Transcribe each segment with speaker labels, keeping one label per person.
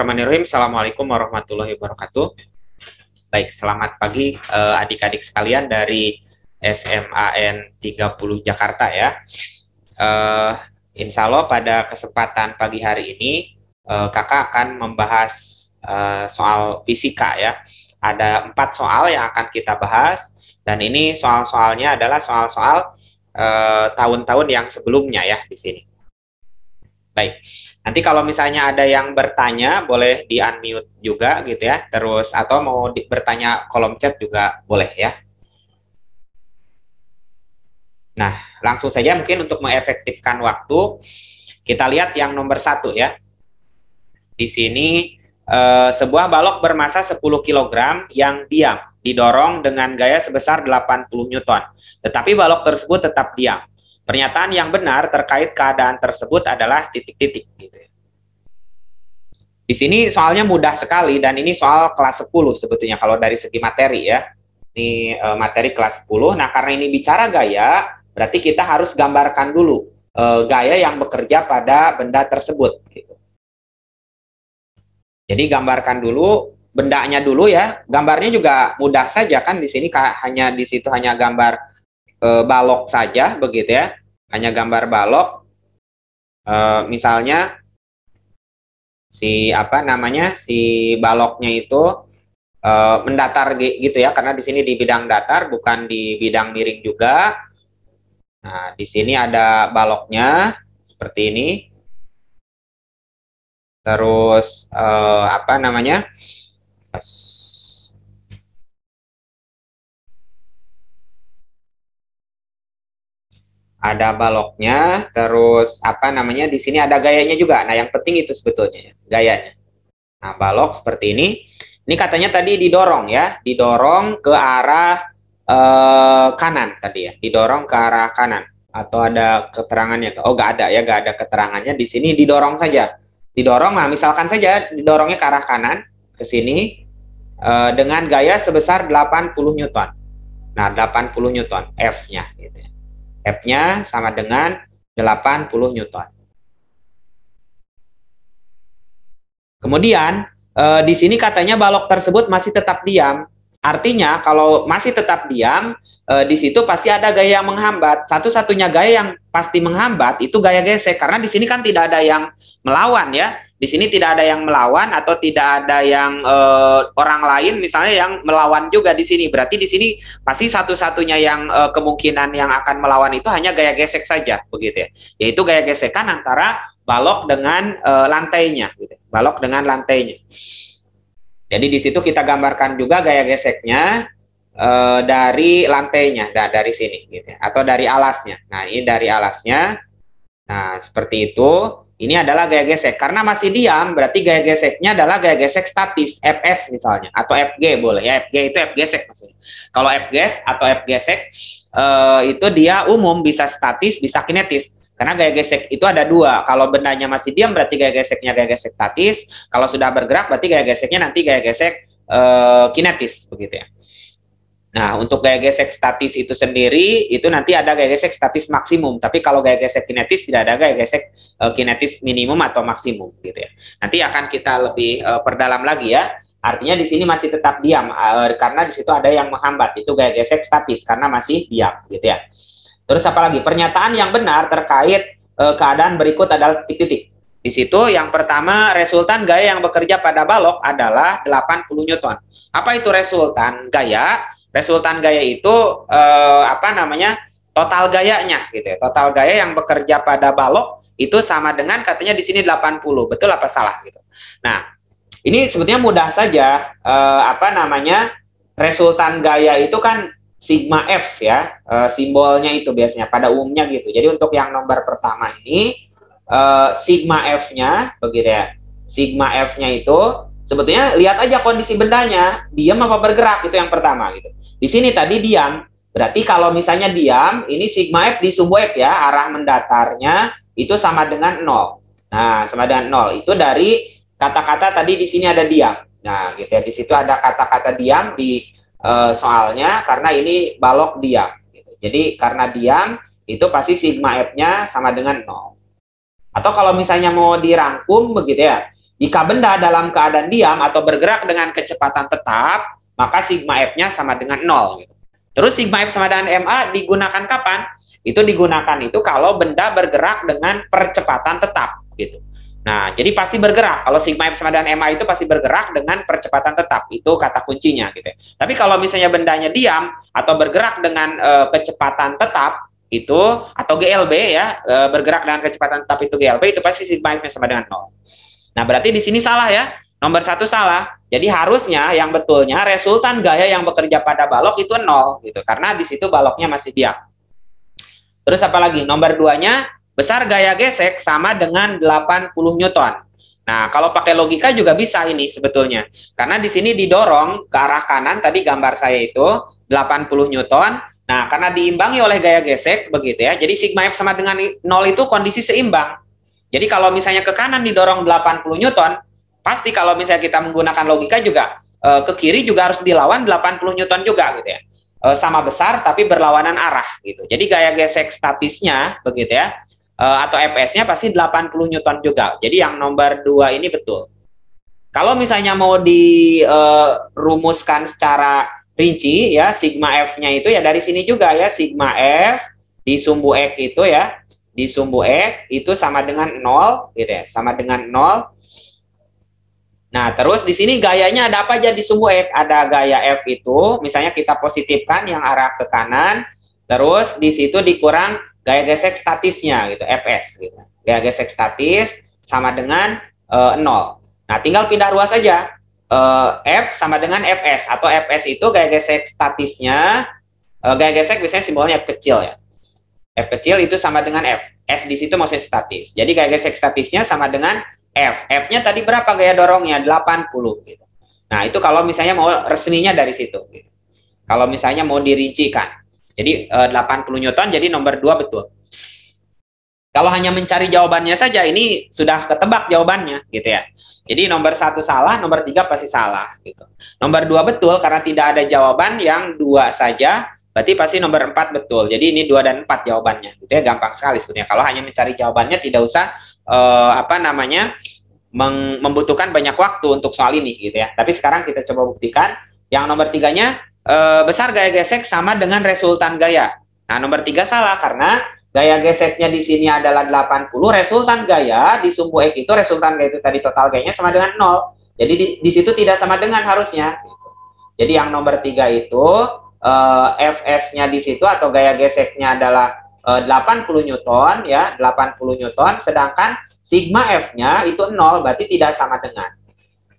Speaker 1: Bismillahirrahmanirrahim. Assalamualaikum warahmatullahi wabarakatuh. Baik, selamat pagi adik-adik sekalian dari SMAN 30 Jakarta ya. Insya Allah pada kesempatan pagi hari ini kakak akan membahas soal fisika ya. Ada 4 soal yang akan kita bahas dan ini soal-soalnya adalah soal-soal tahun-tahun yang sebelumnya ya di sini. Baik. Nanti kalau misalnya ada yang bertanya, boleh di-unmute juga gitu ya. Terus atau mau bertanya kolom chat juga boleh ya. Nah, langsung saja mungkin untuk mengefektifkan waktu, kita lihat yang nomor 1 ya. Di sini sebuah balok bermasa 10 kg yang diam, didorong dengan gaya sebesar 80 Newton. Tetapi balok tersebut tetap diam. Pernyataan yang benar terkait keadaan tersebut adalah titik-titik. Gitu. Di sini soalnya mudah sekali dan ini soal kelas 10 sebetulnya kalau dari segi materi ya. Ini materi kelas 10. Nah karena ini bicara gaya, berarti kita harus gambarkan dulu gaya yang bekerja pada benda tersebut. Gitu. Jadi gambarkan dulu bendanya dulu ya. Gambarnya juga mudah saja kan di sini di situ hanya gambar balok saja begitu ya, hanya gambar balok misalnya si baloknya itu mendatar gitu ya, karena di sini di bidang datar bukan di bidang miring juga. Nah di sini ada baloknya seperti ini, terus ada baloknya, terus di sini ada gayanya juga. Nah, yang penting itu sebetulnya gayanya. Nah, balok seperti ini. Ini katanya tadi didorong ya, didorong ke arah kanan tadi ya, didorong ke arah kanan. Atau ada keterangannya? Oh, nggak ada ya, nggak ada keterangannya. Di sini didorong saja. Didorong, nah misalkan saja didorongnya ke arah kanan, ke sini, dengan gaya sebesar 80 Newton. Nah, 80 Newton, F-nya gitu ya. F-nya sama dengan 80 Newton. Kemudian, di sini katanya balok tersebut masih tetap diam. Artinya, kalau masih tetap diam, di situ pasti ada gaya yang menghambat. Satu-satunya gaya yang pasti menghambat itu gaya gesek. Karena di sini kan tidak ada yang melawan ya. Di sini tidak ada yang melawan atau tidak ada yang orang lain misalnya yang melawan juga di sini. Berarti di sini pasti satu-satunya yang kemungkinan yang akan melawan itu hanya gaya gesek saja begitu ya. Yaitu gaya gesekan antara balok dengan lantainya gitu. Balok dengan lantainya. Jadi di situ kita gambarkan juga gaya geseknya dari lantainya, dari sini gitu ya. Atau dari alasnya. Nah, ini dari alasnya. Nah, seperti itu. Ini adalah gaya gesek. Karena masih diam, berarti gaya geseknya adalah gaya gesek statis, Fs misalnya. Atau Fg boleh ya, Fg itu F gesek maksudnya. Kalau F ges atau F gesek, itu dia umum, bisa statis, bisa kinetis. Karena gaya gesek itu ada 2. Kalau bendanya masih diam, berarti gaya geseknya gaya gesek statis. Kalau sudah bergerak, berarti gaya geseknya nanti gaya gesek kinetis, begitu ya. Nah, untuk gaya gesek statis itu sendiri, itu nanti ada gaya gesek statis maksimum. Tapi kalau gaya gesek kinetis, tidak ada gaya gesek kinetis minimum atau maksimum, gitu ya. Nanti akan kita lebih perdalam lagi ya. Artinya di sini masih tetap diam, karena di situ ada yang menghambat. Itu gaya gesek statis, karena masih diam, gitu ya. Terus apa lagi? Pernyataan yang benar terkait keadaan berikut adalah titik-titik. Di situ yang pertama, resultan gaya yang bekerja pada balok adalah 80 Newton. Apa itu resultan gaya? Resultan gaya itu total gayanya gitu ya. Total gaya yang bekerja pada balok itu sama dengan katanya di sini 80. Betul apa salah gitu. Nah, ini sebetulnya mudah saja resultan gaya itu kan sigma F ya. Simbolnya itu biasanya pada umumnya gitu. Jadi untuk yang nomor pertama ini sigma F-nya begitu ya. Sigma F-nya itu sebetulnya lihat aja kondisi bendanya, diam apa bergerak, itu yang pertama gitu. Di sini tadi diam, berarti kalau misalnya diam, ini sigma F di sumbu F ya, arah mendatarnya itu sama dengan 0. Nah, sama dengan 0. Itu dari kata-kata tadi di sini ada diam. Nah, gitu ya, di situ ada kata-kata diam di soalnya karena ini balok diam. Gitu. Jadi karena diam, itu pasti sigma F-nya sama dengan 0. Atau kalau misalnya mau dirangkum begitu ya, Jika benda dalam keadaan diam atau bergerak dengan kecepatan tetap, maka sigma F-nya sama dengan 0. Gitu. Terus sigma F sama dengan MA digunakan kapan? Itu digunakan itu kalau benda bergerak dengan percepatan tetap. Gitu. Nah, jadi pasti bergerak. Kalau sigma F sama dengan MA itu pasti bergerak dengan percepatan tetap. Itu kata kuncinya. Gitu. Tapi kalau misalnya bendanya diam atau bergerak dengan kecepatan tetap, itu atau GLB ya, bergerak dengan kecepatan tetap itu GLB, itu pasti sigma F-nya sama dengan 0. Nah, berarti di sini salah ya. Nomor 1 salah. Jadi harusnya yang betulnya resultan gaya yang bekerja pada balok itu 0 gitu. Karena di situ baloknya masih diam. Terus apa lagi? Nomor 2-nya besar gaya gesek sama dengan 80 Newton. Nah, kalau pakai logika juga bisa ini sebetulnya. Karena di sini didorong ke arah kanan, tadi gambar saya itu 80 Newton. Nah, karena diimbangi oleh gaya gesek begitu ya. Jadi sigma F sama dengan 0 itu kondisi seimbang. Jadi kalau misalnya ke kanan didorong 80 Newton, pasti kalau misalnya kita menggunakan logika juga, ke kiri juga harus dilawan 80 Newton juga gitu ya. Sama besar tapi berlawanan arah gitu. Jadi gaya gesek statisnya begitu ya, atau Fs-nya pasti 80 Newton juga. Jadi yang nomor 2 ini betul. Kalau misalnya mau dirumuskan secara rinci ya, sigma F-nya itu ya dari sini juga ya, sigma F di sumbu X itu ya, di sumbu X itu sama dengan 0 gitu ya, sama dengan 0. Nah, terus di sini gayanya ada apa aja di sumbu X? Ada gaya F itu, misalnya kita positifkan yang arah ke kanan, terus di situ dikurang gaya gesek statisnya gitu, Fs gitu. Gaya gesek statis sama dengan 0. Nah, tinggal pindah ruas saja. F sama dengan Fs atau Fs itu gaya gesek statisnya, gaya gesek biasanya simbolnya F kecil ya. F kecil itu sama dengan F. S di situ maksudnya statis. Jadi gaya gesek statisnya sama dengan F. F-nya tadi berapa gaya dorongnya? 80 gitu. Nah, itu kalau misalnya mau resminya dari situ gitu. Kalau misalnya mau dirincikan. Jadi 80 Newton jadi nomor 2 betul. Kalau hanya mencari jawabannya saja ini sudah ketebak jawabannya gitu ya. Jadi nomor 1 salah, nomor 3 pasti salah gitu. Nomor 2 betul karena tidak ada jawaban, yang 2 saja. Berarti pasti nomor 4 betul. Jadi ini 2 dan 4 jawabannya. Gitu ya, gampang sekali sebetulnya. Kalau hanya mencari jawabannya tidak usah membutuhkan banyak waktu untuk soal ini gitu ya. Tapi sekarang kita coba buktikan. Yang nomor 3-nya besar gaya gesek sama dengan resultan gaya. Nah, nomor 3 salah karena gaya geseknya di sini adalah 80, resultan gaya di sumbu X itu resultan gaya itu tadi total gayanya sama dengan 0. Jadi di situ tidak sama dengan harusnya. Gitu. Jadi yang nomor 3 itu Fs-nya di situ atau gaya geseknya adalah 80 Newton ya, 80 Newton, sedangkan sigma F-nya itu 0, berarti tidak sama dengan.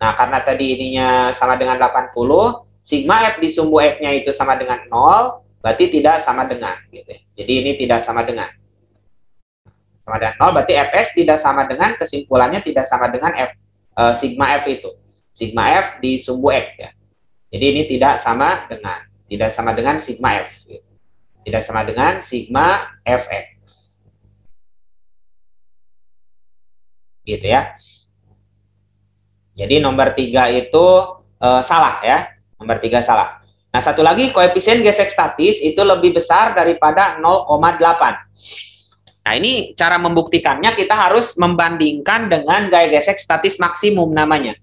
Speaker 1: Nah, karena tadi ininya sama dengan 80, sigma F di sumbu F-nya itu sama dengan 0, berarti tidak sama dengan gitu. Jadi ini tidak sama dengan. Sama dengan 0, berarti Fs tidak sama dengan, kesimpulannya tidak sama dengan sigma F itu. Sigma F di sumbu X ya. Jadi ini tidak sama dengan. Tidak sama dengan sigma F. Tidak sama dengan sigma Fx. Gitu ya. Jadi nomor 3 itu salah ya. Nomor 3 salah. Nah, satu lagi, koefisien gesek statis itu lebih besar daripada 0,8. Nah, ini cara membuktikannya kita harus membandingkan dengan gaya gesek statis maksimum namanya.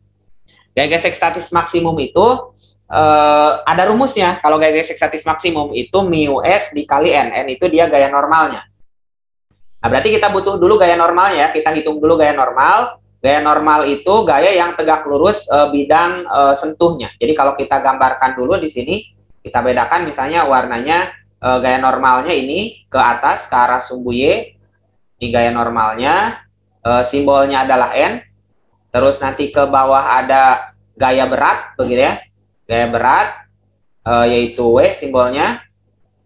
Speaker 1: Gaya gesek statis maksimum itu ada rumusnya. Kalau gaya gesek statis maksimum itu mu s dikali n. N itu dia gaya normalnya. Nah, berarti kita butuh dulu gaya normalnya. Kita hitung dulu gaya normal. Gaya normal itu gaya yang tegak lurus bidang sentuhnya. Jadi kalau kita gambarkan dulu di sini, kita bedakan misalnya warnanya gaya normalnya ini ke atas ke arah sumbu Y. Ini gaya normalnya. Simbolnya adalah N. Terus nanti ke bawah ada gaya berat, begitu ya. Gaya berat yaitu W simbolnya.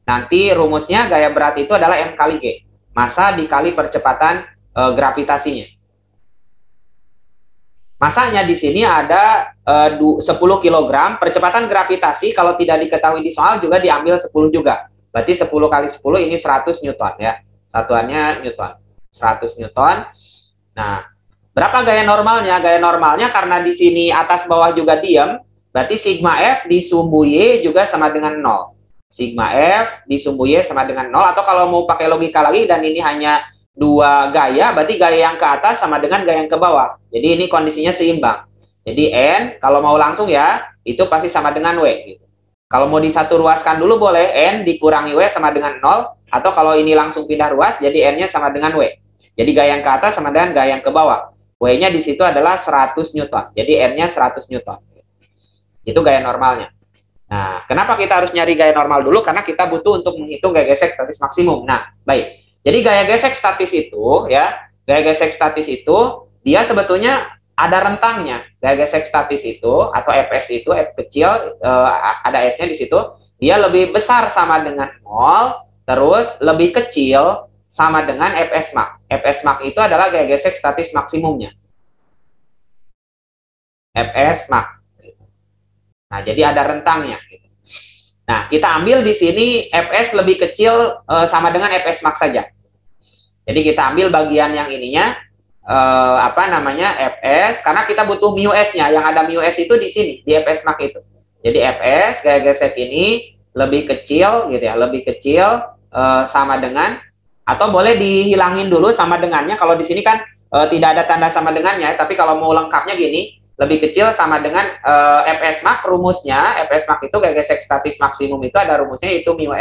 Speaker 1: Nanti rumusnya gaya berat itu adalah M kali G. Massa dikali percepatan gravitasinya. Massanya di sini ada 10 kg. Percepatan gravitasi kalau tidak diketahui di soal juga diambil 10 juga. Berarti 10 kali 10 ini 100 Newton ya. Satuannya Newton. 100 Newton. Nah, berapa gaya normalnya? Gaya normalnya karena di sini atas bawah juga diam. Berarti sigma F di sumbu Y juga sama dengan 0. Sigma F di sumbu Y sama dengan 0. Atau kalau mau pakai logika lagi dan ini hanya dua gaya, berarti gaya yang ke atas sama dengan gaya yang ke bawah. Jadi ini kondisinya seimbang. Jadi N, kalau mau langsung ya, itu pasti sama dengan W. Gitu. Kalau mau disatu ruaskan dulu boleh, N dikurangi W sama dengan 0, atau kalau ini langsung pindah ruas, jadi N-nya sama dengan W. Jadi gaya yang ke atas sama dengan gaya yang ke bawah. W-nya di situ adalah 100 Newton. Jadi N-nya 100 Newton. Itu gaya normalnya. Nah, kenapa kita harus nyari gaya normal dulu? Karena kita butuh untuk menghitung gaya gesek statis maksimum. Nah, baik. Jadi gaya gesek statis itu, ya, gaya gesek statis itu, dia sebetulnya ada rentangnya. Gaya gesek statis itu, atau Fs itu, F kecil, ada S-nya di situ, dia lebih besar sama dengan 0, terus lebih kecil sama dengan Fs max. Fs max itu adalah gaya gesek statis maksimumnya. Fs max. Nah, jadi ada rentangnya. Nah, kita ambil di sini Fs lebih kecil sama dengan Fs max saja. Jadi kita ambil bagian yang ininya, Fs, karena kita butuh mu S-nya. Yang ada mu S itu di sini, di Fs max itu. Jadi Fs, gaya gesek ini lebih kecil, gitu ya, lebih kecil sama dengan, atau boleh dihilangin dulu sama dengannya. Kalau di sini kan tidak ada tanda sama dengannya, tapi kalau mau lengkapnya gini, lebih kecil sama dengan Fs max, rumusnya Fs max itu gaya gesek statis maksimum itu ada rumusnya, itu mu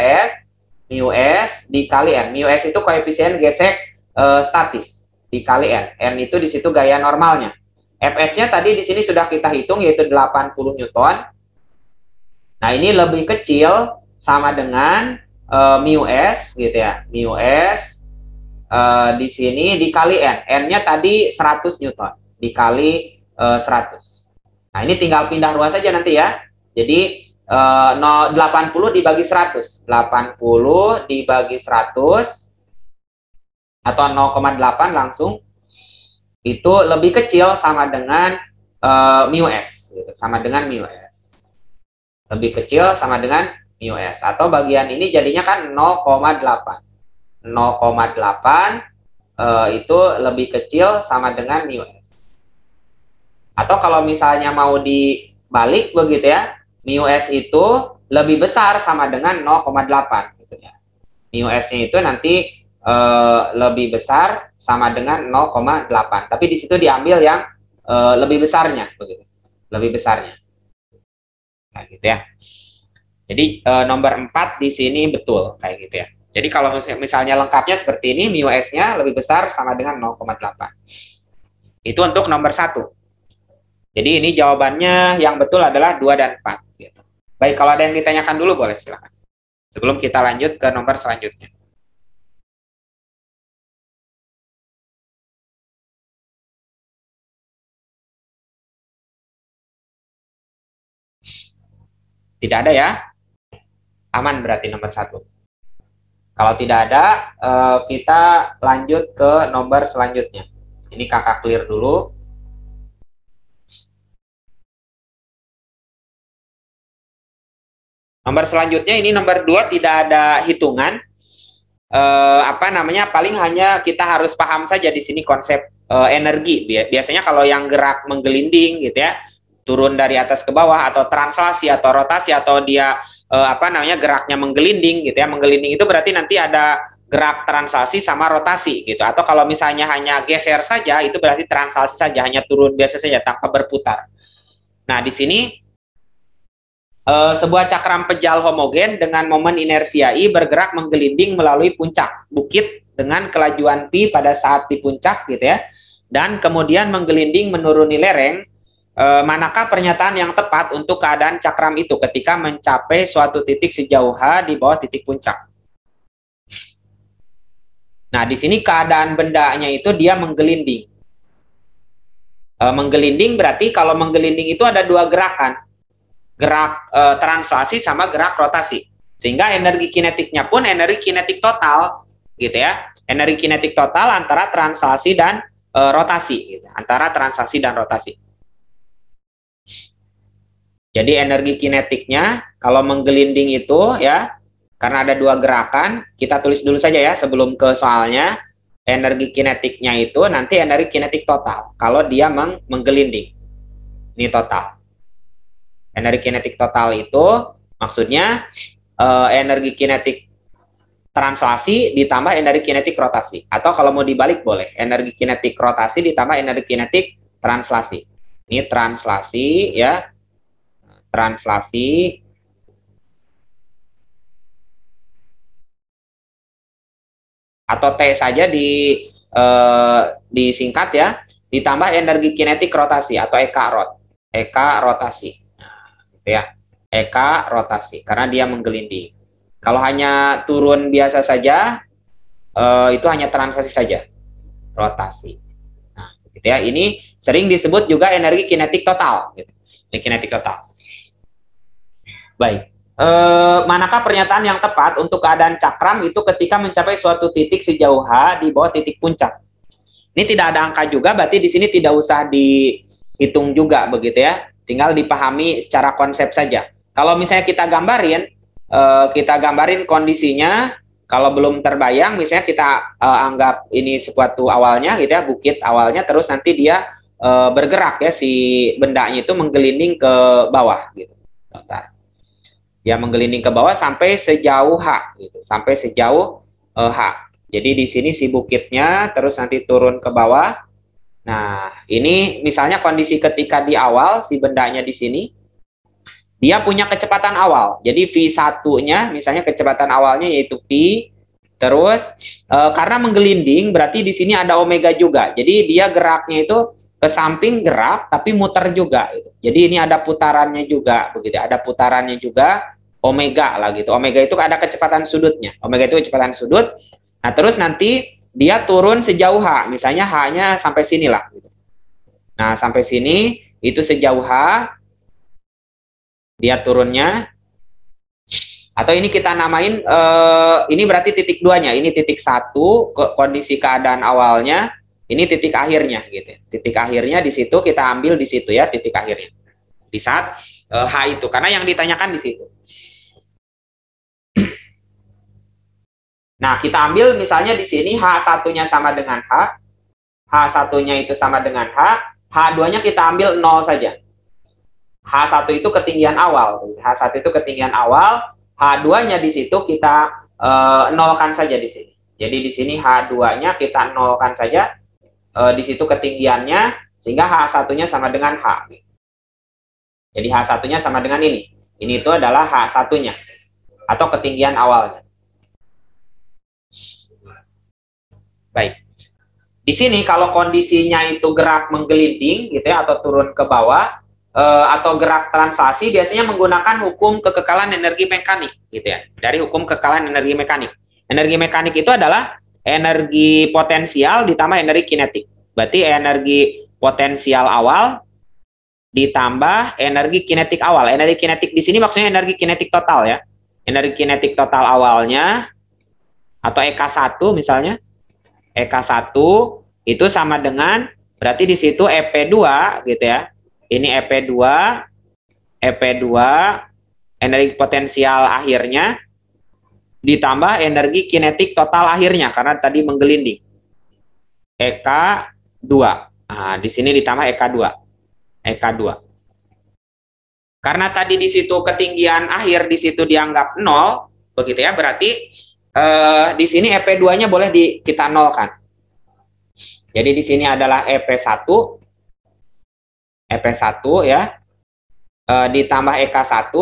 Speaker 1: S dikali N. Mu S itu koefisien gesek statis dikali N. N itu di situ gaya normalnya. Fs-nya tadi di sini sudah kita hitung, yaitu 80 Newton. Nah, ini lebih kecil sama dengan mu S, gitu ya. Mu S di sini dikali N. N-nya tadi 100 Newton dikali 100. Nah, ini tinggal pindah ruas saja nanti ya. Jadi 80 dibagi 100. 80 dibagi 100 atau 0,8 langsung itu lebih kecil sama dengan mu S, gitu. Sama dengan mu S. Lebih kecil sama dengan mu S, atau bagian ini jadinya kan 0,8. 0,8 itu lebih kecil sama dengan mu S. Atau kalau misalnya mau dibalik begitu ya, mu S itu lebih besar sama dengan 0,8 gitu ya. Mu S-nya itu nanti lebih besar sama dengan 0,8. Tapi di situ diambil yang lebih besarnya begitu. Lebih besarnya. Nah, gitu ya. Jadi nomor 4 di sini betul kayak gitu ya. Jadi kalau misalnya lengkapnya seperti ini, mu S-nya lebih besar sama dengan 0,8. Itu untuk nomor 1. Jadi ini jawabannya yang betul adalah 2 dan 4. Gitu. Baik, kalau ada yang ditanyakan dulu boleh, silakan. Sebelum kita lanjut ke nomor selanjutnya. Tidak ada ya? Aman berarti nomor 1. Kalau tidak ada, kita lanjut ke nomor selanjutnya. Ini kakak clear dulu. Nomor selanjutnya ini nomor 2, tidak ada hitungan. Paling hanya kita harus paham saja di sini konsep energi. Biasanya kalau yang gerak menggelinding gitu ya, turun dari atas ke bawah, atau translasi atau rotasi, atau dia geraknya menggelinding gitu ya. Menggelinding itu berarti nanti ada gerak translasi sama rotasi gitu. Atau kalau misalnya hanya geser saja, itu berarti translasi saja, hanya turun biasa saja tanpa berputar. Nah, di sini sebuah cakram pejal homogen dengan momen inersia I bergerak menggelinding melalui puncak bukit dengan kelajuan P pada saat di puncak gitu ya, dan kemudian menggelinding menuruni lereng. Manakah pernyataan yang tepat untuk keadaan cakram itu ketika mencapai suatu titik sejauh H di bawah titik puncak? Nah, di sini keadaan bendanya itu dia menggelinding. Menggelinding berarti kalau menggelinding itu ada dua gerakan. Gerak translasi sama gerak rotasi, sehingga energi kinetiknya pun energi kinetik total gitu ya, energi kinetik total antara translasi dan rotasi gitu. Antara translasi dan rotasi. Jadi energi kinetiknya kalau menggelinding itu ya, karena ada dua gerakan, kita tulis dulu saja ya sebelum ke soalnya. Energi kinetiknya itu nanti energi kinetik total kalau dia menggelinding, ini total. Energi kinetik total itu maksudnya energi kinetik translasi ditambah energi kinetik rotasi. Atau kalau mau dibalik boleh, energi kinetik rotasi ditambah energi kinetik translasi. Ini translasi ya, translasi atau T saja disingkat ya, ditambah energi kinetik rotasi atau EK rotasi. Nah, gitu ya. EK rotasi karena dia menggelinding. Kalau hanya turun biasa saja, itu hanya translasi saja, rotasi. Nah, gitu ya. Ini sering disebut juga energi kinetik total. Gitu. Ini kinetik total. Baik. Manakah pernyataan yang tepat untuk keadaan cakram itu ketika mencapai suatu titik sejauh H di bawah titik puncak? Ini tidak ada angka juga, berarti di sini tidak usah dihitung juga begitu ya. Tinggal dipahami secara konsep saja. Kalau misalnya kita gambarin kondisinya, kalau belum terbayang, misalnya kita anggap ini suatu awalnya gitu ya, bukit awalnya, terus nanti dia bergerak ya, si bendanya itu menggelinding ke bawah gitu. Bentar. Ya menggelinding ke bawah sampai sejauh H gitu, sampai sejauh H. Jadi di sini si bukitnya terus nanti turun ke bawah. Nah, ini misalnya kondisi ketika di awal si bendanya di sini dia punya kecepatan awal. Jadi V1-nya misalnya kecepatan awalnya yaitu V, terus karena menggelinding berarti di sini ada omega juga. Jadi dia geraknya itu ke samping gerak tapi muter juga gitu. Jadi ini ada putarannya juga begitu, ada putarannya juga omega lah gitu. Omega itu ada kecepatan sudutnya. Omega itu kecepatan sudut. Nah, terus nanti dia turun sejauh H, misalnya H-nya sampai sini lah gitu. Nah, sampai sini itu sejauh H dia turunnya. Atau ini kita namain ini berarti titik 2-nya. Ini titik 1 kondisi keadaan awalnya. Ini titik akhirnya gitu. Titik akhirnya di situ kita ambil di situ ya, titik akhirnya. Di saat H itu karena yang ditanyakan di situ. Nah, kita ambil misalnya di sini H1-nya sama dengan H. H1-nya itu sama dengan H. H2-nya kita ambil 0 saja. H1 itu ketinggian awal. H1 itu ketinggian awal. H2-nya di situ kita nolkan saja di sini. Jadi di sini H2-nya kita nolkan saja. Di situ ketinggiannya sehingga H1-nya sama dengan H. Jadi H1-nya sama dengan ini. Ini itu adalah H1-nya atau ketinggian awalnya. Baik. Di sini kalau kondisinya itu gerak menggelinding gitu ya atau turun ke bawah atau gerak translasi biasanya menggunakan hukum kekekalan energi mekanik gitu ya. Dari hukum kekekalan energi mekanik. Energi mekanik itu adalah energi potensial ditambah energi kinetik. Berarti energi potensial awal ditambah energi kinetik awal. Energi kinetik di sini maksudnya energi kinetik total ya. Energi kinetik total awalnya atau EK1 misalnya. EK1 itu sama dengan berarti di situ EP2 gitu ya. Ini EP2 energi potensial akhirnya ditambah energi kinetik total akhirnya karena tadi menggelinding. EK2. Nah, di sini ditambah EK2. EK2. Karena tadi di situ ketinggian akhir di situ dianggap 0, begitu ya, berarti di sini EP2-nya boleh kita nolkan. Jadi di sini adalah EP1 ya, ditambah EK1.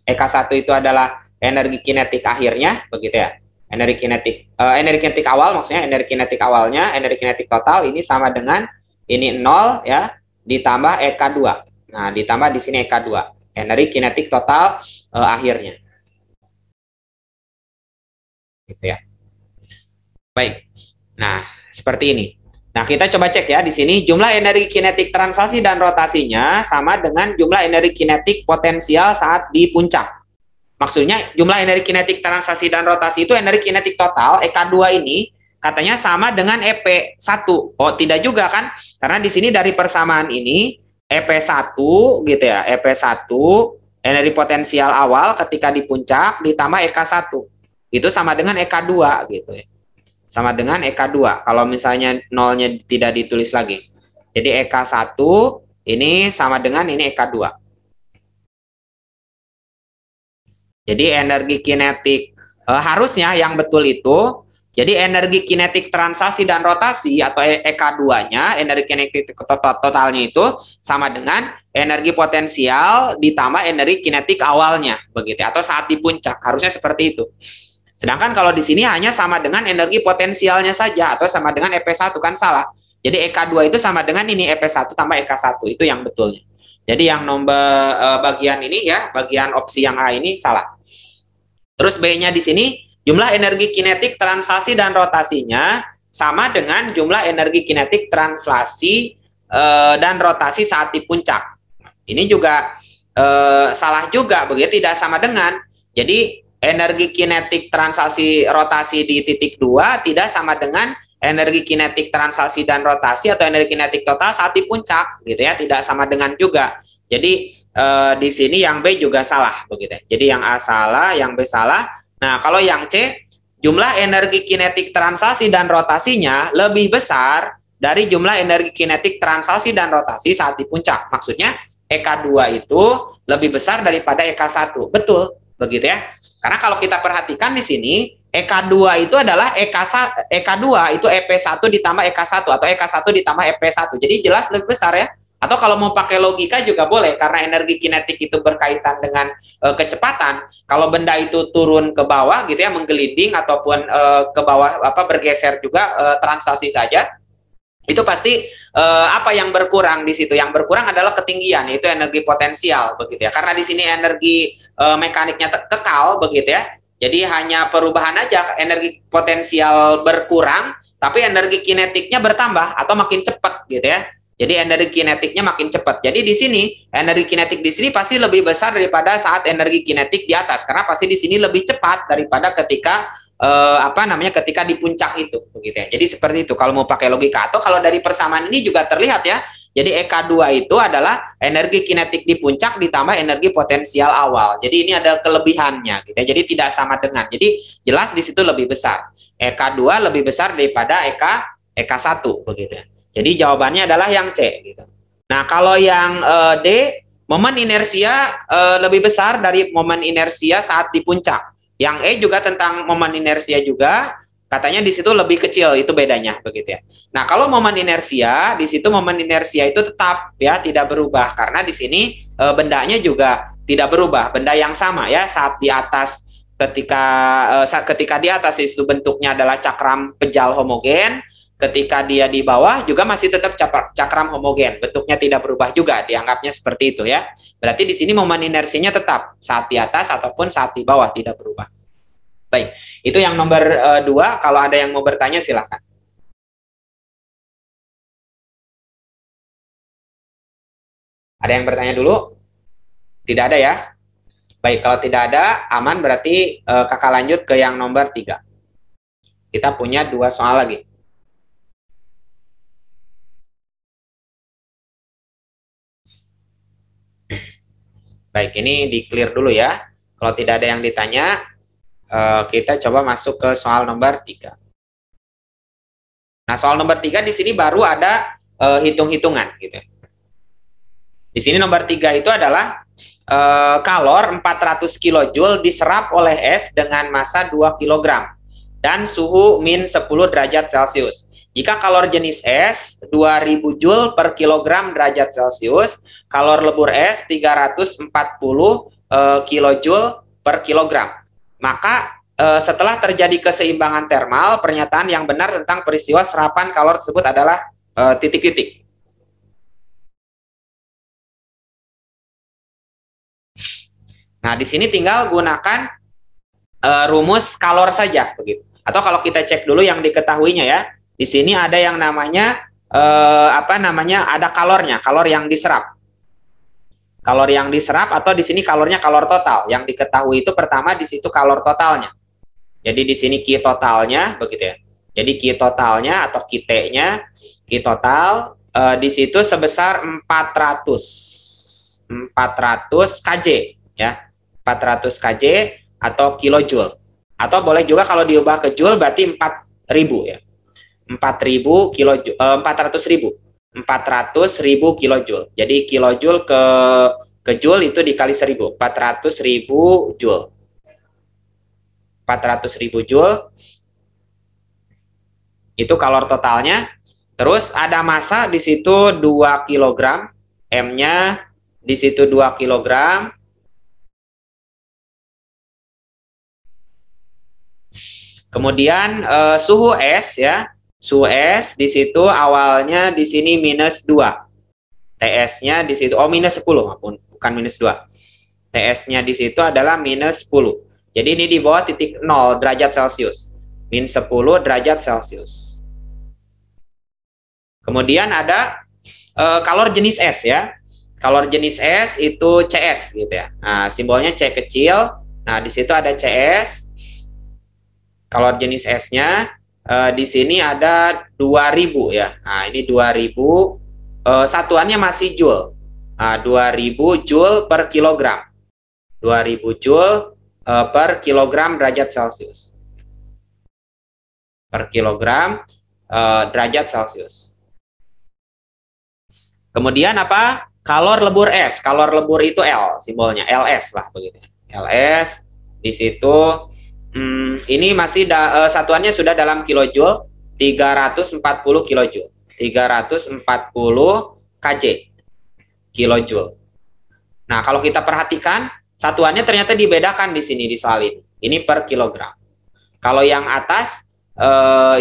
Speaker 1: EK1 itu adalah energi kinetik akhirnya, begitu ya. Energi kinetik awal maksudnya energi kinetik awalnya, energi kinetik total ini sama dengan ini 0 ya, ditambah EK2. Nah, ditambah di sini EK2, energi kinetik total akhirnya. Gitu ya. Baik. Nah, seperti ini. Nah, kita coba cek ya di sini jumlah energi kinetik translasi dan rotasinya sama dengan jumlah energi kinetik potensial saat di puncak. Maksudnya jumlah energi kinetik translasi dan rotasi itu energi kinetik total EK2 ini katanya sama dengan EP1. Oh, tidak juga kan? Karena di sini dari persamaan ini EP1 gitu ya. EP1 energi potensial awal ketika di puncak ditambah EK1. Itu sama dengan EK2 gitu ya. Sama dengan EK2 kalau misalnya nolnya tidak ditulis lagi. Jadi EK1 ini sama dengan ini EK2. Jadi energi kinetik Harusnya yang betul itu, jadi energi kinetik translasi dan rotasi atau EK2-nya, energi kinetik totalnya itu sama dengan energi potensial ditambah energi kinetik awalnya, begitu, atau saat di puncak, harusnya seperti itu. Sedangkan kalau di sini hanya sama dengan energi potensialnya saja, atau sama dengan EP1, kan salah. Jadi EK2 itu sama dengan ini, EP1 tambah EK1, itu yang betulnya. Jadi yang nomor bagian ini ya, bagian opsi yang A ini salah. Terus B-nya di sini, jumlah energi kinetik translasi dan rotasinya sama dengan jumlah energi kinetik translasi dan rotasi saat di puncak. Ini juga salah juga, begitu, tidak sama dengan. Jadi energi kinetik translasi rotasi di titik 2 tidak sama dengan energi kinetik translasi dan rotasi atau energi kinetik total saat di puncak, gitu ya, tidak sama dengan juga. Jadi di sini yang B juga salah, begitu. Jadi yang A salah, yang B salah. Nah, kalau yang C, jumlah energi kinetik translasi dan rotasinya lebih besar dari jumlah energi kinetik translasi dan rotasi saat di puncak. Maksudnya EK2 itu lebih besar daripada EK1. Betul, begitu ya. Karena kalau kita perhatikan di sini, EK2 itu adalah EK2 itu EP1 ditambah EK1 atau EK1 ditambah EP1. Jadi jelas lebih besar ya. Atau kalau mau pakai logika juga boleh, karena energi kinetik itu berkaitan dengan kecepatan. Kalau benda itu turun ke bawah gitu ya, menggelinding ataupun ke bawah bergeser juga translasi saja, itu pasti apa yang berkurang di situ? Yang berkurang adalah ketinggian, yaitu energi potensial, begitu ya. Karena di sini energi mekaniknya kekal, begitu ya. Jadi hanya perubahan aja, energi potensial berkurang, tapi energi kinetiknya bertambah atau makin cepat, gitu ya. Jadi energi kinetiknya makin cepat. Jadi di sini energi kinetik di sini pasti lebih besar daripada saat energi kinetik di atas, karena pasti di sini lebih cepat daripada ketika ketika di puncak itu, begitu ya. Jadi seperti itu kalau mau pakai logika. Atau kalau dari persamaan ini juga terlihat ya. Jadi EK2 itu adalah energi kinetik di puncak ditambah energi potensial awal. Jadi ini ada kelebihannya, gitu ya. Jadi tidak sama dengan. Jadi jelas di situ lebih besar. EK2 lebih besar daripada EK1, begitu ya. Jadi jawabannya adalah yang C, gitu. Nah, kalau yang D, momen inersia lebih besar dari momen inersia saat di puncak. Yang E juga tentang momen inersia juga, katanya di situ lebih kecil, itu bedanya, begitu ya. Nah, kalau momen inersia, di situ momen inersia itu tetap ya, tidak berubah, karena di sini bendanya juga tidak berubah, benda yang sama ya, saat di atas ketika di atas itu bentuknya adalah cakram pejal homogen. Ketika dia di bawah juga masih tetap cakram homogen, bentuknya tidak berubah juga, dianggapnya seperti itu ya. Berarti di sini momen inersinya tetap saat di atas ataupun saat di bawah tidak berubah. Baik, itu yang nomor 2. Kalau ada yang mau bertanya silakan. Ada yang bertanya dulu? Tidak ada ya? Baik, kalau tidak ada, aman, berarti kakak lanjut ke yang nomor 3. Kita punya 2 soal lagi. Baik, ini di clear dulu ya. Kalau tidak ada yang ditanya, kita coba masuk ke soal nomor 3. Nah, soal nomor 3 di sini baru ada hitung-hitungan gitu. Di sini nomor 3 itu adalah kalor 400 kJ diserap oleh es dengan massa 2 kg dan suhu min 10 derajat Celcius. Jika kalor jenis es 2000 Joule per kilogram derajat Celcius, kalor lebur es 340 kilojoule per kilogram. Maka setelah terjadi keseimbangan termal, pernyataan yang benar tentang peristiwa serapan kalor tersebut adalah titik-titik. Nah, di sini tinggal gunakan rumus kalor saja, begitu. Atau kalau kita cek dulu yang diketahuinya ya. Di sini ada yang namanya ada kalornya, kalor yang diserap. Kalor yang diserap atau di sini kalornya kalor total. Yang diketahui itu pertama di situ kalor totalnya. Jadi di sini Q totalnya begitu ya. Jadi Q totalnya atau QT-nya, Q total di situ sebesar 400 kJ ya. 400 kJ atau kilojoule. Atau boleh juga kalau diubah ke joule berarti 4000 ya. 400.000 kilojoule. Jadi kilojoule ke joule itu dikali 1000, 400.000 joule. 400.000 Joule. Itu kalor totalnya. Terus ada massa di situ 2 kg, M-nya di situ 2 kg. Kemudian suhu es ya. Suhu es di situ awalnya di sini -2. TS-nya di situ minus 10, bukan -2. TS-nya di situ adalah -10. Jadi ini di bawah titik 0 derajat Celcius. -10 derajat Celcius. Kemudian ada kalor jenis es ya. Kalor jenis es itu CS gitu ya. Nah, simbolnya C kecil. Nah, di situ ada CS. Kalor jenis esnya di sini ada 2000 ya. Nah, ini 2000, satuannya masih Joule. Nah, 2000 Joule per kilogram. 2000 Joule per kilogram derajat Celcius. Per kilogram derajat Celcius. Kemudian apa? Kalor lebur es. Kalor lebur itu L, simbolnya LS lah begitu. LS di situ ini masih satuannya sudah dalam kilojoule, 340 kilojoule. 340 kJ kilojoule. Nah, kalau kita perhatikan satuannya ternyata dibedakan di sini di soal ini. Ini per kilogram. Kalau yang atas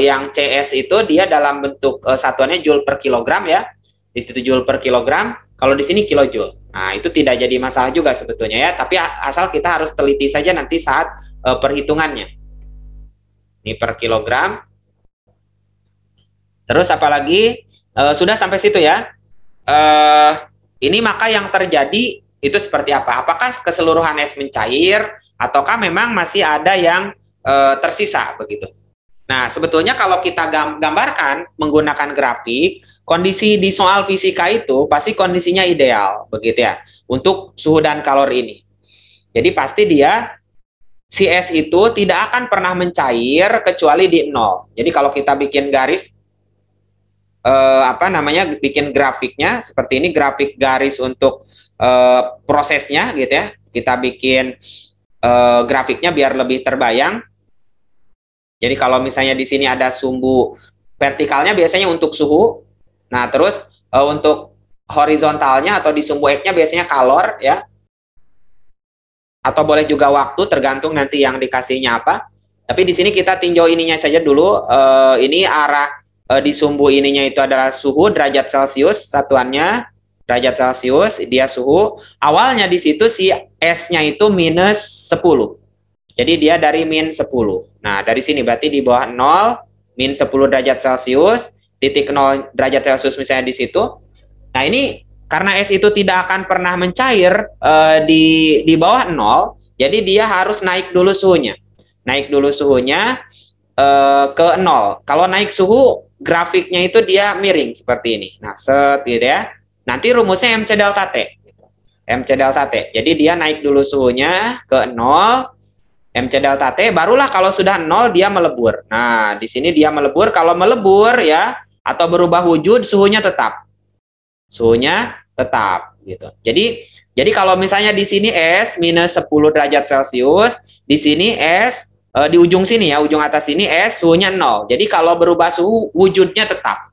Speaker 1: yang CS itu dia dalam bentuk satuannya joule per kilogram ya. Di situ joule per kilogram, kalau di sini kilojoule. Nah, itu tidak jadi masalah juga sebetulnya ya, tapi asal kita harus teliti saja nanti saat perhitungannya. Ini per kilogram. Terus apalagi sudah sampai situ ya. Ini maka yang terjadi itu seperti apa? Apakah keseluruhan es mencair ataukah memang masih ada yang tersisa begitu? Nah, sebetulnya kalau kita gambarkan menggunakan grafik, kondisi di soal fisika itu pasti kondisinya ideal, begitu ya, untuk suhu dan kalor ini. Jadi pasti dia, si es itu tidak akan pernah mencair kecuali di 0. Jadi kalau kita bikin garis, bikin grafiknya, seperti ini, grafik garis untuk prosesnya, gitu ya. Kita bikin grafiknya biar lebih terbayang. Jadi kalau misalnya di sini ada sumbu vertikalnya biasanya untuk suhu. Nah, terus untuk horizontalnya atau di sumbu X-nya biasanya kalor ya. Atau boleh juga waktu, tergantung nanti yang dikasihnya apa. Tapi di sini kita tinjau ininya saja dulu. Ini arah di sumbu ininya itu adalah suhu derajat Celcius satuannya. Derajat Celcius, dia suhu. Awalnya di situ si S-nya itu -10. Jadi dia dari -10. Nah, dari sini berarti di bawah 0, -10 derajat Celcius. Titik 0 derajat Celcius misalnya di situ. Nah, ini karena es itu tidak akan pernah mencair di bawah 0, jadi dia harus naik dulu suhunya. Naik dulu suhunya ke 0. Kalau naik suhu, grafiknya itu dia miring seperti ini. Nah, set gitu ya. Nanti rumusnya MC delta T. MC delta T. Jadi dia naik dulu suhunya ke 0, MC delta T, barulah kalau sudah 0 dia melebur. Nah, di sini dia melebur. Kalau melebur ya, atau berubah wujud, suhunya tetap. Suhunya tetap gitu. Jadi kalau misalnya di sini es -10 derajat Celcius, di sini es di ujung sini ya, ujung atas sini es suhunya 0. Jadi kalau berubah suhu wujudnya tetap.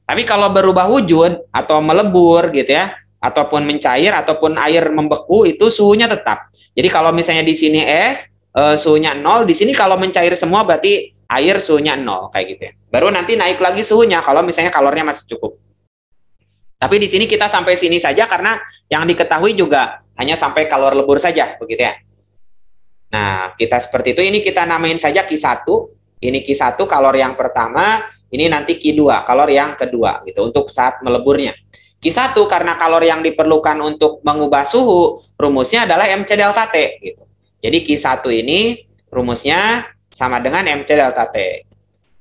Speaker 1: Tapi kalau berubah wujud atau melebur gitu ya, ataupun mencair ataupun air membeku itu suhunya tetap. Jadi kalau misalnya di sini es suhunya 0, di sini kalau mencair semua berarti air suhunya 0 kayak gitu ya. Baru nanti naik lagi suhunya kalau misalnya kalornya masih cukup. Tapi di sini kita sampai sini saja karena yang diketahui juga hanya sampai kalor lebur saja begitu ya. Nah, kita seperti itu. Ini kita namain saja Q1. Ini Q1 kalor yang pertama, ini nanti Q2 kalor yang kedua gitu untuk saat meleburnya. Q1 karena kalor yang diperlukan untuk mengubah suhu, rumusnya adalah MC delta T gitu. Jadi Q1 ini rumusnya sama dengan MC delta T.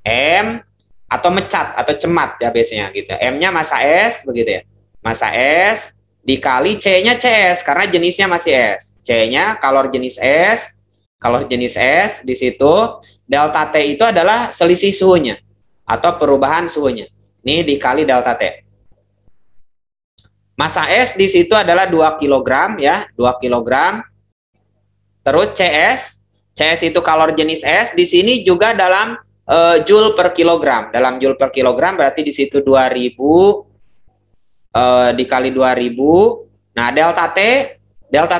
Speaker 1: M atau mecat atau cemat ya biasanya gitu. M-nya massa es begitu ya. Massa es dikali C-nya CS karena jenisnya masih es. C-nya kalor jenis es. Kalor jenis es di situ delta T itu adalah selisih suhunya atau perubahan suhunya. Ini dikali delta T. Massa es di situ adalah 2 kg ya, 2 kg. Terus CS CS itu kalor jenis S, di sini juga dalam joule per kilogram. Dalam joule per kilogram berarti di situ 2000 dikali 2000. Nah, delta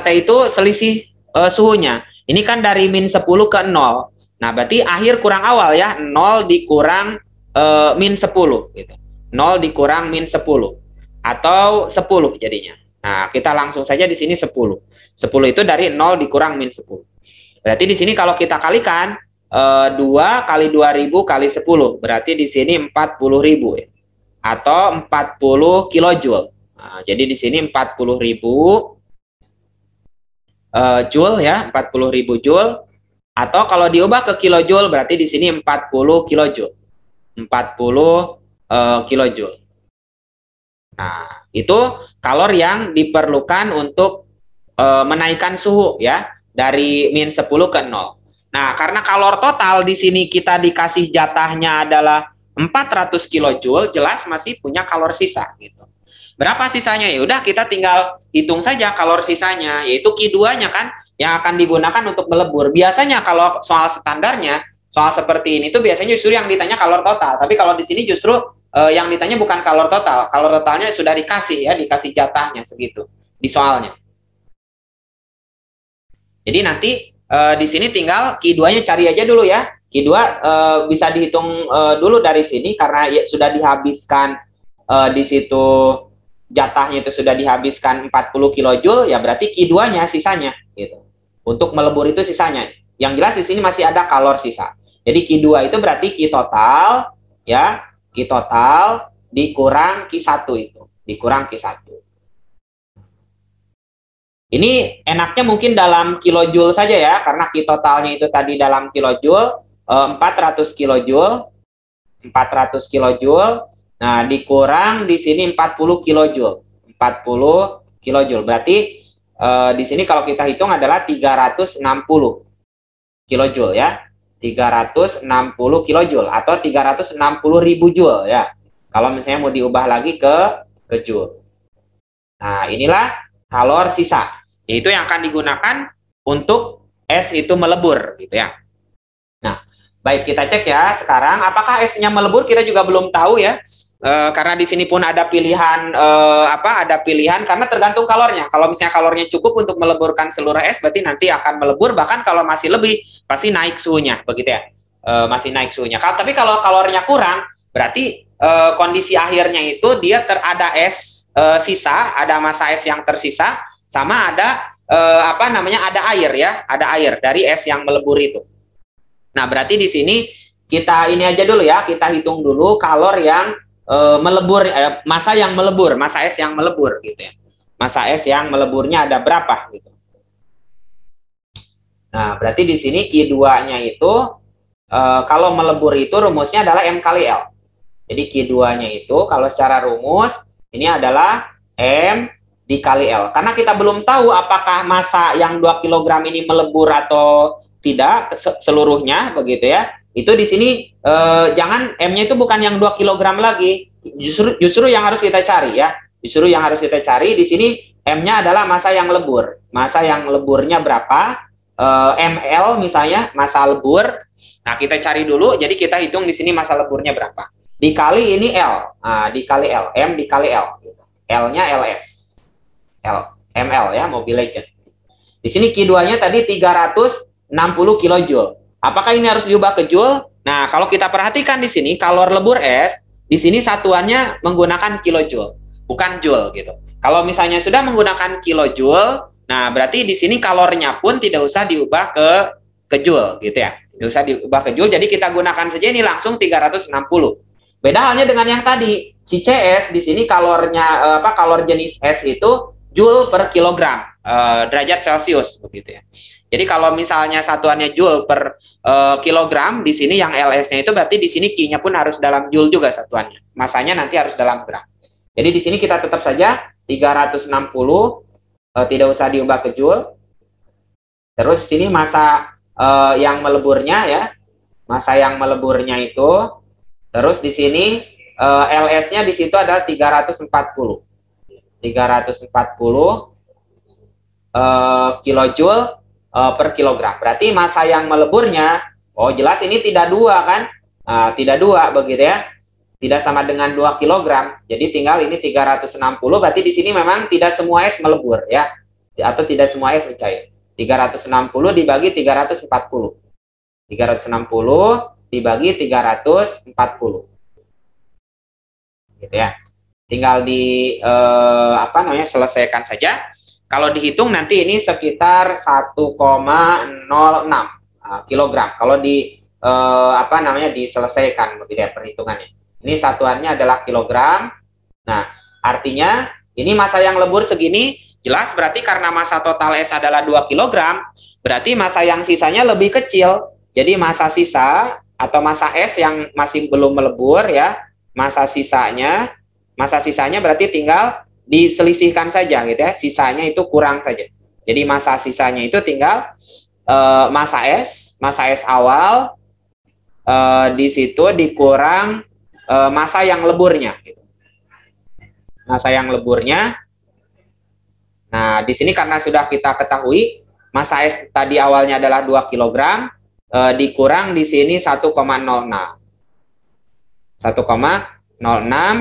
Speaker 1: T itu selisih suhunya. Ini kan dari min 10 ke 0. Nah, berarti akhir kurang awal ya, 0 dikurang min 10 gitu. 0 dikurang min 10 atau 10 jadinya. Nah, kita langsung saja di sini 10. 10 itu dari 0 dikurang min 10. Berarti di sini kalau kita kalikan 2 kali 2000 kali 10, berarti di sini 40.000 ya. Atau 40 kilojoule. Nah, jadi di sini 40.000 joule ya, 40.000 joule. Atau kalau diubah ke kilojoule berarti di sini 40 kilojoule. 40 kilojoule. Nah, itu kalor yang diperlukan untuk menaikkan suhu ya dari min 10 ke 0. Nah, karena kalor total di sini kita dikasih jatahnya adalah 400 kilojoule, jelas masih punya kalor sisa gitu. Berapa sisanya? Ya udah kita tinggal hitung saja kalor sisanya, yaitu Q2-nya kan yang akan digunakan untuk melebur. Biasanya kalau soal standarnya, soal seperti ini tuh biasanya justru yang ditanya kalor total, tapi kalau di sini justru yang ditanya bukan kalor total. Kalor totalnya sudah dikasih ya, dikasih jatahnya segitu di soalnya. Jadi nanti di sini tinggal Q2-nya cari aja dulu ya. Q2 bisa dihitung dulu dari sini karena ya, sudah dihabiskan di situ jatahnya itu sudah dihabiskan 40 kilojoule, ya berarti Q2-nya sisanya gitu. Untuk melebur itu sisanya. Yang jelas di sini masih ada kalor sisa. Jadi Q2 itu berarti Q total ya, Q total dikurang Q1 itu, dikurang Q1. Ini enaknya mungkin dalam kilojoule saja ya, karena Q totalnya itu tadi dalam kilojoule, 400 kilojoule, 400 kilojoule. Nah, dikurang di sini 40 kilojoule. 40 kilojoule. Berarti di sini kalau kita hitung adalah 360 kilojoule ya. 360 kilojoule atau 360.000 joule ya. Kalau misalnya mau diubah lagi ke joule. Nah, inilah kalor sisa. Itu yang akan digunakan untuk es itu melebur gitu ya. Nah, baik kita cek ya sekarang apakah esnya melebur kita juga belum tahu ya. Karena di sini pun ada pilihan ada pilihan karena tergantung kalornya. Kalau misalnya kalornya cukup untuk meleburkan seluruh es berarti nanti akan melebur, bahkan kalau masih lebih pasti naik suhunya begitu ya. Masih naik suhunya. Tapi kalau kalornya kurang berarti kondisi akhirnya itu dia ada es sisa, ada massa es yang tersisa, sama ada ada air ya, ada air dari es yang melebur itu. Nah, berarti di sini kita ini aja dulu ya, kita hitung dulu kalor yang melebur, massa yang melebur, massa es yang melebur gitu ya. Massa es yang meleburnya ada berapa gitu. Nah, berarti di sini Q2-nya itu kalau melebur itu rumusnya adalah M kali L. Jadi Q2-nya itu kalau secara rumus ini adalah M dikali L. Karena kita belum tahu apakah massa yang 2 kg ini melebur atau tidak seluruhnya begitu ya. Itu di sini jangan M-nya itu bukan yang 2 kg lagi. Justru yang harus kita cari ya. Justru yang harus kita cari di sini M-nya adalah massa yang lebur. Massa yang leburnya berapa? ML misalnya, massa lebur. Nah, kita cari dulu. Jadi kita hitung di sini massa leburnya berapa. Dikali ini L. Nah, dikali L. M dikali L. L-nya LS. ML ya, Mobile Legend. Di sini Q2-nya tadi 360 kilojoule. Apakah ini harus diubah ke joule? Nah, kalau kita perhatikan di sini kalor lebur es, di sini satuannya menggunakan kilojoule, bukan joule gitu. Kalau misalnya sudah menggunakan kilojoule, nah berarti di sini kalornya pun tidak usah diubah ke joule gitu ya. Tidak usah diubah ke joule, jadi kita gunakan saja ini langsung 360. Beda halnya dengan yang tadi, si CS di sini kalornya kalor jenis es itu joule per kilogram derajat Celcius begitu ya. Jadi kalau misalnya satuannya joule per kilogram, di sini yang LS-nya itu berarti di sini Q-nya pun harus dalam joule juga satuannya. Masanya nanti harus dalam gram. Jadi di sini kita tetap saja 360 tidak usah diubah ke joule. Terus sini massa yang meleburnya ya. Massa yang meleburnya itu. Terus di sini LS-nya di situ adalah 340. 340 kilojoule per kilogram. Berarti massa yang meleburnya, oh jelas ini tidak 2 kan? Tidak 2 begitu ya. Tidak sama dengan 2 kilogram. Jadi tinggal ini 360, berarti di sini memang tidak semua es melebur ya. Atau tidak semua es mencair. 360 dibagi 340. 360 dibagi 340. Gitu ya. Tinggal di selesaikan saja. Kalau dihitung nanti ini sekitar 1,06 kilogram. Kalau diselesaikan begitu ya perhitungannya. Ini satuannya adalah kilogram. Nah, artinya ini massa yang lebur segini, jelas berarti karena massa total es adalah 2 kilogram, berarti massa yang sisanya lebih kecil. Jadi massa sisa atau massa es yang masih belum melebur ya, massa sisanya berarti tinggal diselisihkan saja gitu ya, sisanya itu kurang saja. Jadi massa sisanya itu tinggal massa es awal di situ dikurang massa yang leburnya gitu. Massa yang leburnya. Nah, di sini karena sudah kita ketahui massa es tadi awalnya adalah 2 kg, dikurang di sini 1,06. 1,06.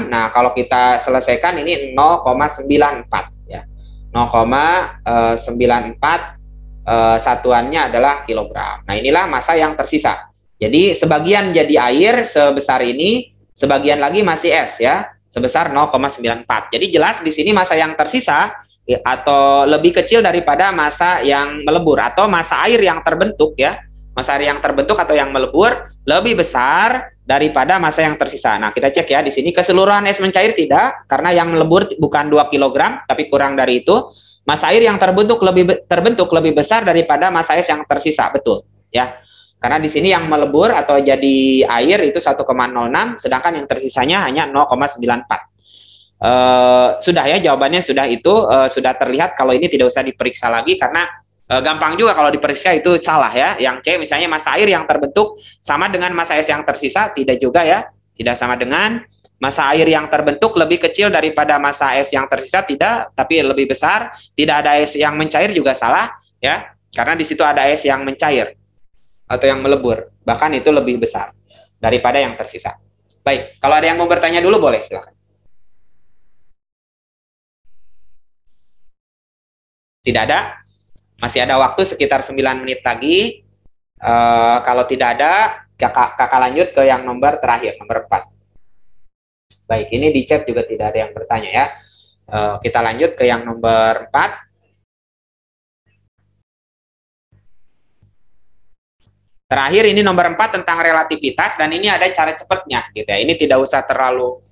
Speaker 1: Nah, kalau kita selesaikan ini 0,94 ya. 0,94 satuannya adalah kilogram. Nah, inilah massa yang tersisa. Jadi sebagian jadi air sebesar ini, sebagian lagi masih es ya, sebesar 0,94. Jadi jelas di sini massa yang tersisa atau lebih kecil daripada massa yang melebur atau massa air yang terbentuk ya. Massa air yang terbentuk atau yang melebur lebih besar daripada massa yang tersisa. Nah, kita cek ya di sini keseluruhan es mencair tidak, karena yang melebur bukan 2 kg tapi kurang dari itu. Massa air yang terbentuk lebih besar daripada massa es yang tersisa, betul ya. Karena di sini yang melebur atau jadi air itu 1,06, sedangkan yang tersisanya hanya 0,94. Sudah ya, jawabannya sudah itu, sudah terlihat. Kalau ini tidak usah diperiksa lagi karena gampang juga kalau diperiksa itu salah ya. Yang C misalnya massa air yang terbentuk sama dengan massa es yang tersisa, tidak juga ya, tidak sama dengan. Massa air yang terbentuk lebih kecil daripada massa es yang tersisa, tidak, tapi lebih besar. Tidak ada es yang mencair juga salah ya, karena di situ ada es yang mencair atau yang melebur, bahkan itu lebih besar daripada yang tersisa. Baik, kalau ada yang mau bertanya dulu boleh, silakan. Tidak ada? Masih ada waktu sekitar 9 menit lagi. Kalau tidak ada, kakak lanjut ke yang nomor terakhir, nomor 4. Baik, ini di chat juga tidak ada yang bertanya ya. Kita lanjut ke yang nomor 4. Terakhir ini nomor 4 tentang relativitas, dan ini ada cara cepatnya gitu ya. Ini tidak usah terlalu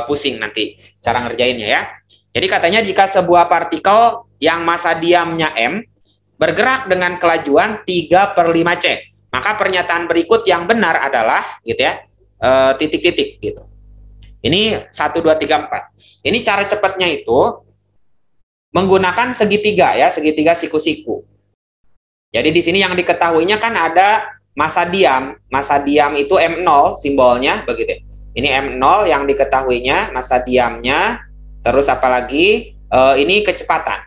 Speaker 1: pusing nanti cara ngerjainnya ya. Jadi katanya jika sebuah partikel yang massa diamnya M bergerak dengan kelajuan 3/5C, maka pernyataan berikut yang benar adalah gitu ya, titik-titik gitu. Ini 1, 2, 3, 4. Ini cara cepatnya itu menggunakan segitiga ya, segitiga siku-siku. Jadi di sini yang diketahuinya kan ada massa diam. Massa diam itu M0 simbolnya begitu. Ini M0 yang diketahuinya, massa diamnya. Terus apalagi ini kecepatan.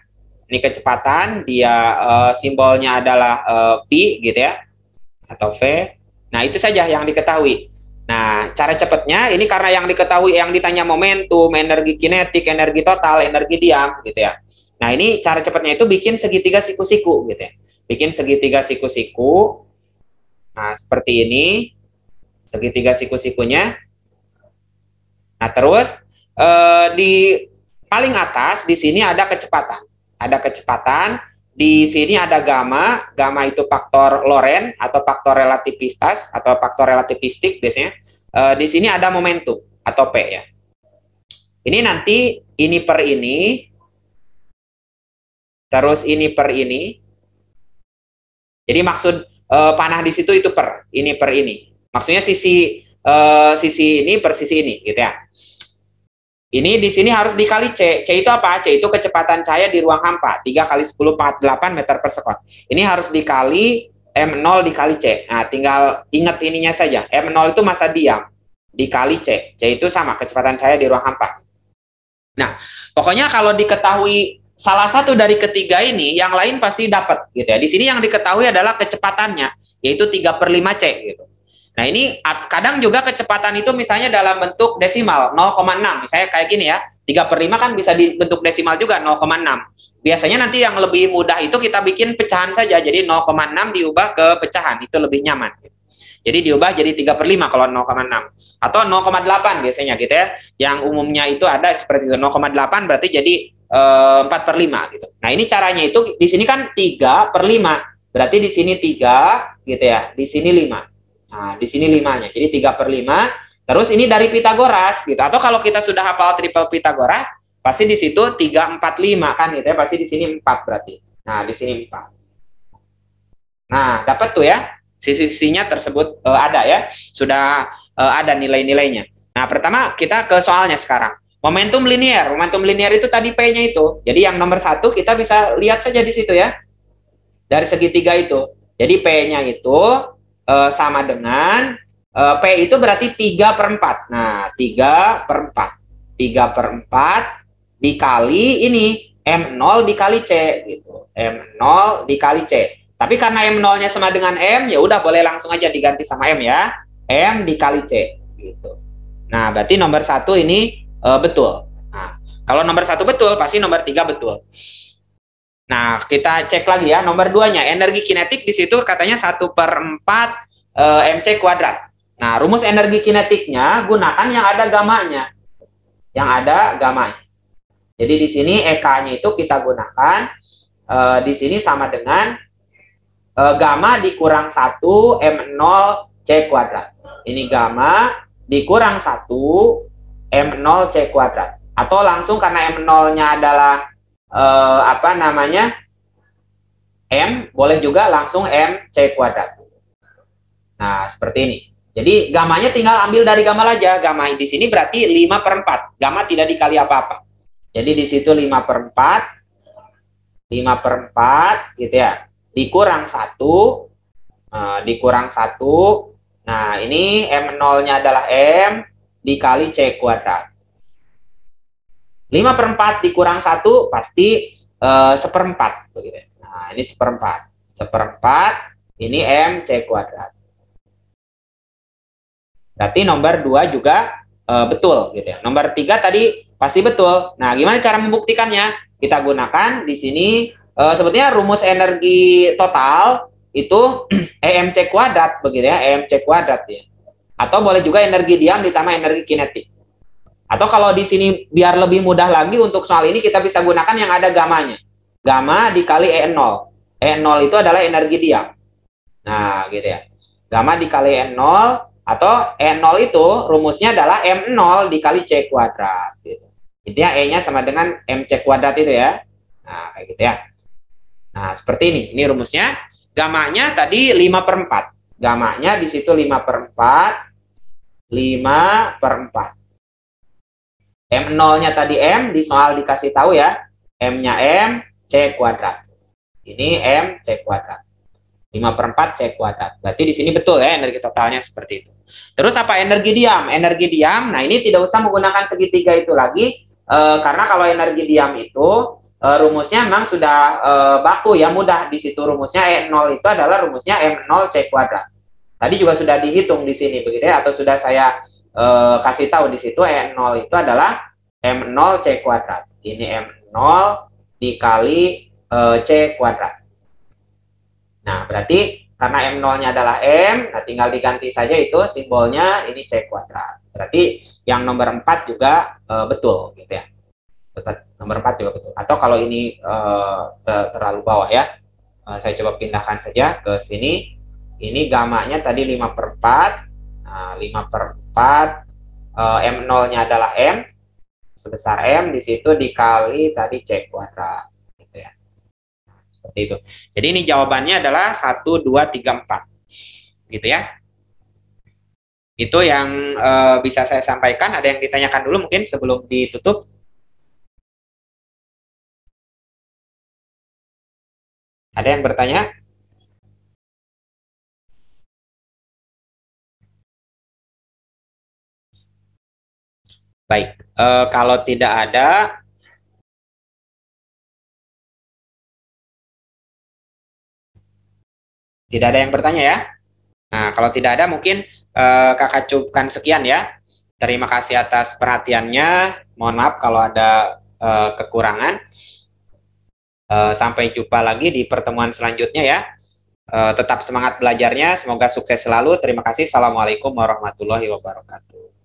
Speaker 1: Ini kecepatan, dia simbolnya adalah V gitu ya, atau V. Nah, itu saja yang diketahui. Nah, cara cepatnya ini karena yang diketahui, yang ditanya momentum, energi kinetik, energi total, energi diam gitu ya. Nah, ini cara cepatnya itu bikin segitiga siku-siku gitu ya. Bikin segitiga siku-siku. Nah, seperti ini segitiga siku-sikunya. Nah, terus di paling atas di sini ada kecepatan. Ada kecepatan, di sini ada gamma. Gamma itu faktor Lorentz atau faktor relativitas atau faktor relativistik biasanya. Di sini ada momentum atau P ya. Ini nanti ini per ini, terus ini per ini. Jadi maksud panah di situ itu per ini. Maksudnya sisi ini per sisi ini gitu ya. Ini di sini harus dikali C. C itu apa? C itu kecepatan cahaya di ruang hampa, 3 × 10⁴ meter per sekon. Ini harus dikali M0 dikali C. Nah, tinggal ingat ininya saja. M0 itu massa diam dikali C. C itu sama kecepatan cahaya di ruang hampa. Nah, pokoknya kalau diketahui salah satu dari ketiga ini, yang lain pasti dapat gitu ya. Di sini yang diketahui adalah kecepatannya, yaitu 3/5 C gitu. Nah, ini kadang juga kecepatan itu misalnya dalam bentuk desimal 0,6. Misalnya kayak gini ya, 3/5 kan bisa dibentuk desimal juga 0,6. Biasanya nanti yang lebih mudah itu kita bikin pecahan saja. Jadi 0,6 diubah ke pecahan, itu lebih nyaman. Jadi diubah jadi 3/5 kalau 0,6. Atau 0,8 biasanya gitu ya. Yang umumnya itu ada seperti itu. 0,8 berarti jadi 4/5 gitu. Nah, ini caranya itu di sini kan 3/5. Berarti di sini 3 gitu ya. Di sini 5. Nah, di sini 5-nya. Jadi 3/5. Terus ini dari Pitagoras gitu. Atau kalau kita sudah hafal triple Pitagoras, pasti di situ 3, 4, 5 kan gitu ya. Pasti di sini 4 berarti. Nah, di sini 4. Nah, dapat tuh ya. Sisi-sisinya tersebut ada ya. Sudah ada nilai-nilainya. Nah, pertama kita ke soalnya sekarang. Momentum linear. Momentum linear itu tadi P-nya itu. Jadi yang nomor 1 kita bisa lihat saja di situ ya. Dari segitiga itu. Jadi P-nya itu sama dengan P itu berarti 3/4. Nah, 3/4. 3/4 dikali ini M0 dikali C gitu. M0 dikali C. Tapi karena M0-nya sama dengan M, ya udah boleh langsung aja diganti sama M ya. M dikali C gitu. Nah, berarti nomor 1 ini betul. Nah, kalau nomor 1 betul, pasti nomor 3 betul. Nah, kita cek lagi ya. Nomor 2-nya, energi kinetik di situ katanya 1/4 MC kuadrat. Nah, rumus energi kinetiknya gunakan yang ada gamanya. Yang ada gamanya. Jadi di sini EK-nya itu kita gunakan di sini sama dengan gamma dikurang 1 M0 C kuadrat. Ini gamma dikurang 1 M0 C kuadrat. Atau langsung karena M0-nya adalah apa namanya? M, boleh juga langsung M C kuadrat. Nah, seperti ini. Jadi gamanya tinggal ambil dari gamma aja. Gamma di sini berarti 5/4. Gamma tidak dikali apa-apa. Jadi di situ 5/4, 5/4 gitu ya. Dikurang 1, dikurang 1. Nah, ini M0-nya adalah M dikali C kuadrat. 5/4 dikurang 1 pasti 1/4. Nah, ini 1/4. 1/4, ini M C kuadrat. Berarti nomor 2 juga betul gitu ya. Nomor 3 tadi pasti betul. Nah, gimana cara membuktikannya? Kita gunakan di sini sebetulnya rumus energi total itu EMC kuadrat begitu ya, EMC kuadrat ya. Atau boleh juga energi diam ditambah energi kinetik. Atau kalau di sini biar lebih mudah lagi untuk soal ini kita bisa gunakan yang ada gamanya. Gamma dikali E0. E0 itu adalah energi diam. Nah, gitu ya. Gamma dikali E0 atau E0 itu rumusnya adalah M0 dikali C kuadrat. Gitu. Intinya E-nya sama dengan MC kuadrat itu ya. Nah, kayak gitu ya. Nah, seperti ini. Ini rumusnya. Gamanya tadi 5/4. Gamanya di situ 5/4. 5/4. M0-nya tadi M, di soal dikasih tahu ya. M-nya M, C kuadrat. Ini M, C kuadrat. 5/4 C kuadrat. Berarti di sini betul ya energi totalnya seperti itu. Terus apa energi diam? Energi diam, nah ini tidak usah menggunakan segitiga itu lagi, karena kalau energi diam itu rumusnya memang sudah baku ya, mudah di situ rumusnya E0 itu adalah rumusnya M0 C kuadrat. Tadi juga sudah dihitung di sini begitu ya, atau sudah saya kasih tahu di situ E0 itu adalah M0 C kuadrat. Ini M0 dikali C kuadrat. Nah, berarti karena M0-nya adalah M, nah tinggal diganti saja itu simbolnya ini C kuadrat. Berarti yang nomor 4 juga betul gitu ya. Nomor 4 juga betul. Atau kalau ini terlalu bawah ya, saya coba pindahkan saja ke sini. Ini gamanya tadi 5/4. Nah, 5/4 M0-nya adalah M, sebesar M, di situ dikali tadi C kuadrat. Gitu ya. Seperti itu. Jadi ini jawabannya adalah 1, 2, 3, 4. Gitu ya. Itu yang bisa saya sampaikan. Ada yang ditanyakan dulu mungkin sebelum ditutup? Ada yang bertanya? Baik, kalau tidak ada, Tidak ada yang bertanya ya? Nah, kalau tidak ada mungkin kakak cukupkan sekian ya. Terima kasih atas perhatiannya. Mohon maaf kalau ada kekurangan. Sampai jumpa lagi di pertemuan selanjutnya ya. Tetap semangat belajarnya. Semoga sukses selalu. Terima kasih. Assalamualaikum warahmatullahi wabarakatuh.